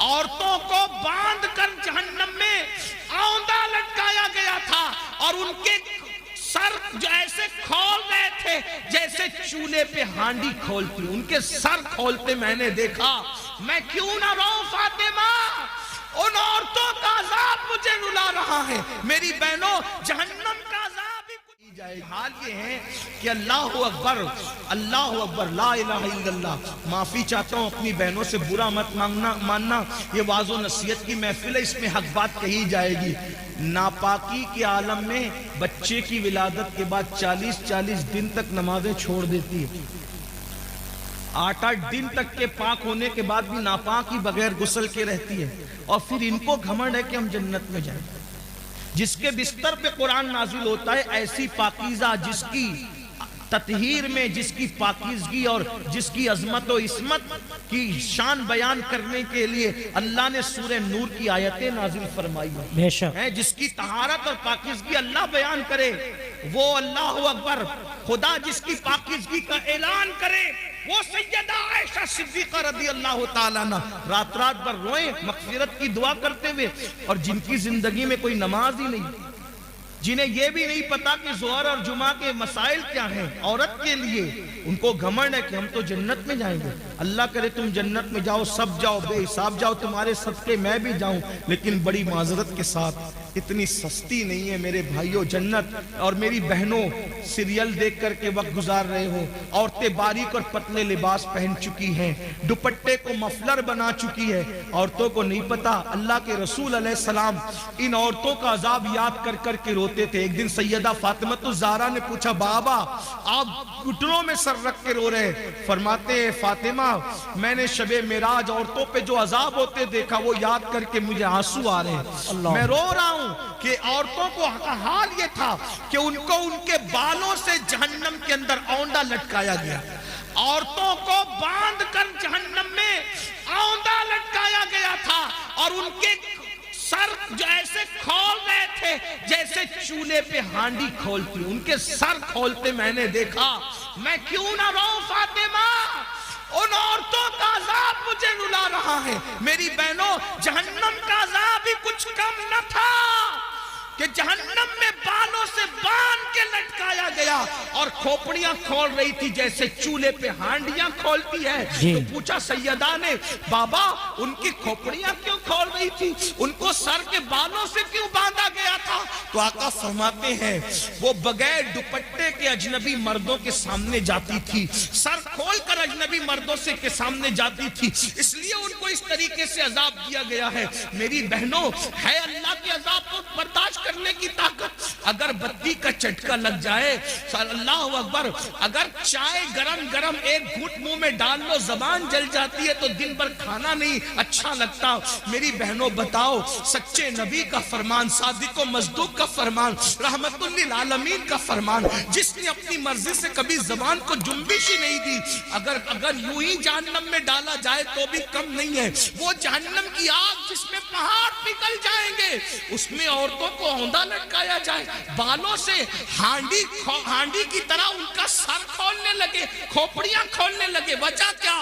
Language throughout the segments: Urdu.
عورتوں کو باندھ کر جہنم میں اوندا لٹکایا گیا تھا اور ان کے سر جو ایسے کھول رہے تھے جیسے چولہے پہ ہانڈی کھولتی، ان کے سر کھولتے میں نے دیکھا۔ میں کیوں نہ روؤں فاطمہ، ان عورتوں کا عذاب مجھے رلا رہا ہے۔ میری بہنوں، جہنم کا عذاب ہی کچھ جائے۔ حال یہ ہے کہ اللہ اکبر، اللہ اکبر، لا الہ الا اللہ۔ معافی چاہتا ہوں، اپنی بہنوں سے برا مت ماننا، یہ واعظ و نصیحت کی محفل ہے، اس میں حق بات کہی جائے گی۔ ناپاکی کے عالم میں بچے کی ولادت کے بعد 40 دن تک نمازیں چھوڑ دیتی ہے، 8 دن تک کے پاک ہونے کے بعد بھی ناپاک ہی بغیر غسل کے رہتی ہے، اور پھر ان کو گھمنڈ ہے کہ ہم جنت میں جائیں۔ جس کے بستر پہ قرآن نازل ہوتا ہے، ایسی پاکیزہ جس کی تطہیر میں، جس کی پاکیزگی اور جس کی عظمت و عصمت کی شان بیان کرنے کے لیے اللہ نے سورہ نور کی آیتیں نازل فرمائی ہیں، جس کی طہارت اور پاکیزگی اللہ بیان کرے، وہ اللہ اکبر، خدا جس کی پاکیزگی کا اعلان کرے، وہ سیدہ عائشہ صدیقہ رضی اللہ تعالیٰ عنہ رات بھر روئیں مغفرت کی دعا کرتے ہوئے، اور جن کی زندگی میں کوئی نماز ہی نہیں، جنہیں یہ بھی نہیں پتا کہ ظہر اور جمعہ کے مسائل کیا ہیں عورت کے لیے، ان کو گھمنڈ ہے کہ ہم تو جنت میں جائیں گے۔ اللہ کرے تم جنت میں جاؤ، سب جاؤ، بے حساب جاؤ، تمہارے صدقے میں بھی جاؤں، لیکن بڑی معذرت کے ساتھ اتنی سستی نہیں ہے میرے بھائیوں جنت۔ اور میری بہنوں، سیریل دیکھ کر کے وقت گزار رہے ہو، عورتیں باریک اور پتلے لباس پہن چکی ہیں، دوپٹے کو مفلر بنا چکی ہے، عورتوں کو نہیں پتا اللہ کے رسول علیہ السلام ان عورتوں کا عذاب یاد کر کر کے روتے تھے۔ ایک دن سیدہ فاطمہ الزہرا نے پوچھا، بابا آپ گھٹنوں میں سر رکھ کے رو رہے ہیں؟ فرماتے ہیں، فاطمہ میں نے شب معراج عورتوں پہ جو عذاب ہوتے دیکھا، وہ یاد کر کے مجھے آنسو آ رہے ہیں، میں رو رہا ہوں کہ عورتوں کو حال یہ تھا کہ ان کو ان کے بالوں سے جہنم کے اندر اوندا لٹکایا گیا، عورتوں کو باندھ کر جہنم میں اوندا لٹکایا گیا تھا، اور ان کے سر جو ایسے کھول رہے تھے جیسے چولہے پہ ہانڈی کھولتی، ان کے سر کھولتے میں نے دیکھا۔ میں کیوں نہ روؤں فاطمہ، ان عورتوں کا عذاب مجھے رلا رہا ہے۔ میری بہنوں، جہنم کا عذاب ہی کچھ کم نہ تھا کہ جہنم میں بالوں سے باندھ کے لٹکایا گیا، اور کھوپڑیاں کھول رہی تھی جیسے چولہے پہ ہانڈیاں کھولتی ہے۔ تو پوچھا سیدہ نے، بابا ان کی کھوپڑیاں کیوں کھول رہی تھی، ان کو سر کے بالوں سے کیوں باندھا گیا تھا؟ تو آقا فرماتے ہیں، وہ بغیر دوپٹے کے اجنبی مردوں کے سامنے جاتی تھی، سر کھول کر اجنبی مردوں سے کے سامنے جاتی تھی، اس لیے ان کو اس طریقے سے عذاب دیا گیا ہے۔ میری بہنوں، ہے اللہ کے عذاب کو برداشت کرنے کی طاقت۔ اگر بتی کا چٹکا لگ جائے، اللہ اکبر، اگر چائے گرم ایک گھٹ منہ میں ڈال لو زبان جل جاتی ہے تو دن بھر کھانا نہیں اچھا لگتا۔ میری بہنوں بتاؤ، سچے نبی کا فرمان، صادق و مصدوق کا فرمان، رحمت للعالمین کا فرمان، جس نے اپنی مرضی سے کبھی زبان کو جنبش ہی نہیں دی، اگر یوں ہی جہنم میں ڈالا جائے تو بھی کم نہیں ہے۔ وہ جہنم کی آگ جس میں پہاڑ پگھل جائیں گے، اس میں عورتوں کو اوندا لٹکایا جائے، بالوں سے ہانڈی کی طرح ان کا سر کھولنے لگے، کھوپڑیاں کھولنے لگے۔ وجہ کیا؟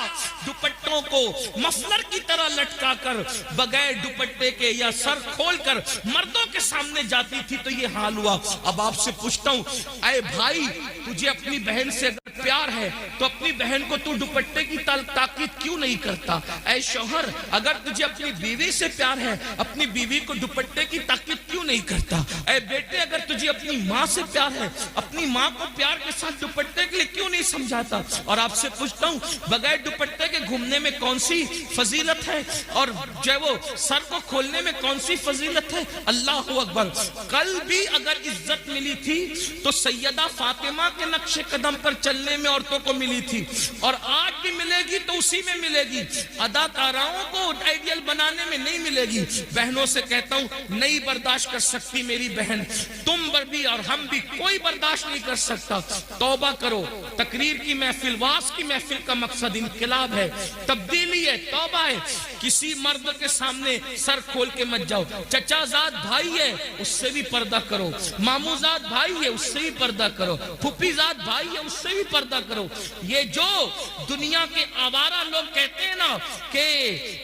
دوپٹوں کو مفلر کی طرح لٹکا کر بغیر دوپٹے کے یا سر کھول کر مردوں کے سامنے جاتی تھی، تو یہ حال ہوا۔ اب آپ سے پوچھتا ہوں، اے بھائی، تجھے اپنی بہن سے اگر پیار ہے تو اپنی بہن کو تو دوپٹے کی تاکید کیوں نہیں کرتا؟ اے شوہر، اگر تجھے اپنی بیوی سے پیار ہے، اپنی بیوی کو دوپٹے کی تاکید کیوں نہیں کرتا؟ اے بیٹے، اگر تجھے اپنی ماں سے پیار ہے، اپنی ماں کو پیار کے ساتھ دوپٹے کے لیے کیوں نہیں سمجھاتا؟ اور آپ سے پوچھتا ہوں، بغیر دوپٹے کے گھومنے میں کون سی فضیلت ہے، اور جو وہ سر کو کھولنے میں کون سی فضیلت ہے؟ اللہ اکبر۔ کل بھی اگر عزت ملی تھی تو سیدہ فاطمہ کے نقش قدم پر چلنے میں عورتوں کو ملی تھی، اور آج بھی ملے گی تو اسی میں ملے گی، اداکاراؤں کو آئیڈیل بنانے میں نہیں ملے گی۔ بہنوں سے کہتا ہوں، نہیں برداشت کر سکتی میری بہن، تم بھی اور ہم بھی، کوئی برداشت نہیں کر سکتا۔ توبہ کرو۔ تقریر کی محفل، واز کی محفل کا مقصد انقلاب ہے، تبدیلی ہے، توبہ ہے۔ کسی مرد کے سامنے سر کھول کے مت جاؤ۔ چچا زاد بھائی ہے، اس سے بھی پردہ کرو، مامو زاد بھائی ہے، اس سے بھی پردہ کرو، پھوپھی زاد بھائی ہے، اس سے بھی پردہ کرو۔ یہ جو دنیا کے آوارہ لوگ کہتے ہیں نا کہ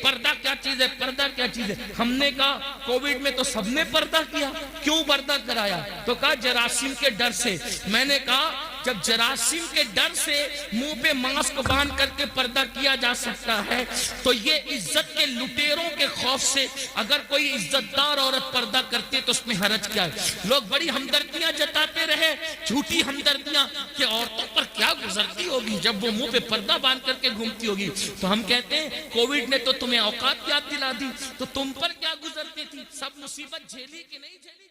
پردہ کیا چیز چیز ہے، پردہ کیا چیز ہے؟ ہم نے کہا کووڈ میں تو سب نے پردہ کیا، کیوں پردہ کرایا؟ تو کہا جراثیم کے ڈر سے۔ میں نے کہا جب جراثیم کے ڈر سے منہ پہ ماسک باندھ کر کے پردہ کیا جا سکتا ہے تو یہ عزت کے لٹیروں کے خوف سے اگر کوئی عزت دار عورت پردہ کرتی ہے تو اس میں حرج کیا ہے؟ لوگ بڑی ہمدردیاں جتاتے رہے، جھوٹی ہمدردیاں کہ عورتوں پر کیا گزرتی ہوگی جب وہ منہ پہ پردہ باندھ کر کے گھومتی ہوگی۔ تو ہم کہتے ہیں کووڈ نے تو تمہیں اوقات یاد دلا دی، تو تم پر کیا گزرتی تھی؟ سب مصیبت جھیلی کہ نہیں جھیلی؟